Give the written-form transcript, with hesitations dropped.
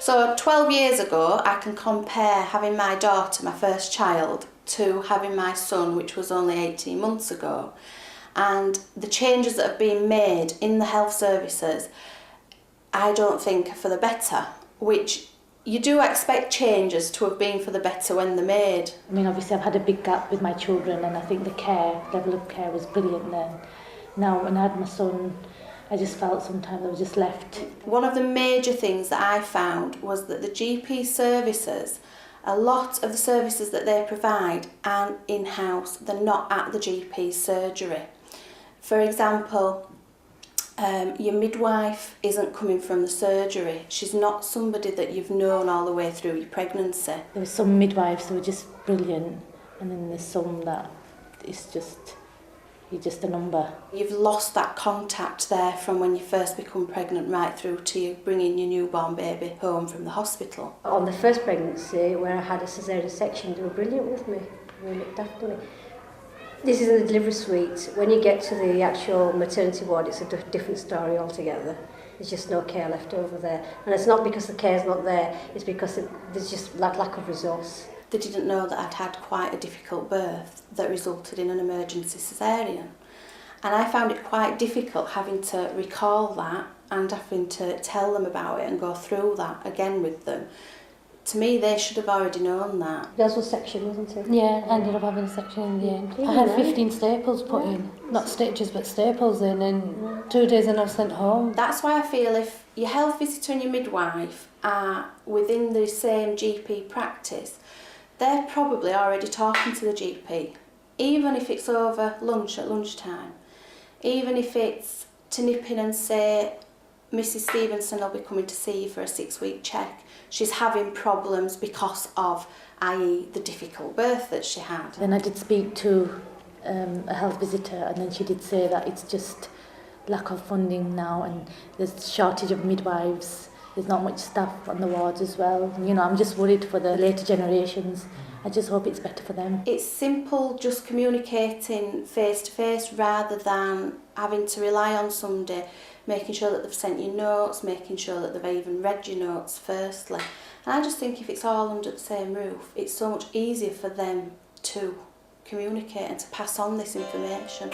So 12 years ago, I can compare having my daughter, my first child, to having my son, which was only 18 months ago. And the changes that have been made in the health services, I don't think are for the better, which you do expect changes to have been for the better when they're made. I mean, obviously I've had a big gap with my children, and I think the level of care was brilliant then. Now when I had my son, I just felt sometimes I was just left. One of the major things that I found was that the GP services, a lot of the services that they provide aren't in-house, they're not at the GP surgery. For example, your midwife isn't coming from the surgery. She's not somebody that you've known all the way through your pregnancy. There were some midwives who were just brilliant, and then there's some that it's just, you're just a number. You've lost that contact there from when you first become pregnant right through to you bringing your newborn baby home from the hospital. On the first pregnancy, where I had a caesarean section, they were brilliant with me. They looked after me. This is in the delivery suite. When you get to the actual maternity ward, it's a different story altogether. There's just no care left over there. And it's not because the care's not there, it's because there's just lack of resource. They didn't know that I'd had quite a difficult birth that resulted in an emergency caesarean. And I found it quite difficult having to recall that and having to tell them about it and go through that again with them. To me, they should have already known that. Yours was section, wasn't it? Yeah, I ended up having a section in the end. I had 15 staples put in, not stitches but staples in, and 2 days and I was sent home. That's why I feel if your health visitor and your midwife are within the same GP practice, they're probably already talking to the GP, even if it's over lunch at lunchtime, even if it's to nip in and say, Mrs. Stevenson will be coming to see you for a 6-week check. She's having problems because of, i.e. the difficult birth that she had. Then I did speak to a health visitor, and then she did say that it's just lack of funding now, and there's shortage of midwives. There's not much staff on the wards as well. You know, I'm just worried for the later generations. I just hope it's better for them. It's simple, just communicating face to face rather than having to rely on somebody, making sure that they've sent you notes, making sure that they've even read your notes firstly. And I just think if it's all under the same roof, it's so much easier for them to communicate and to pass on this information.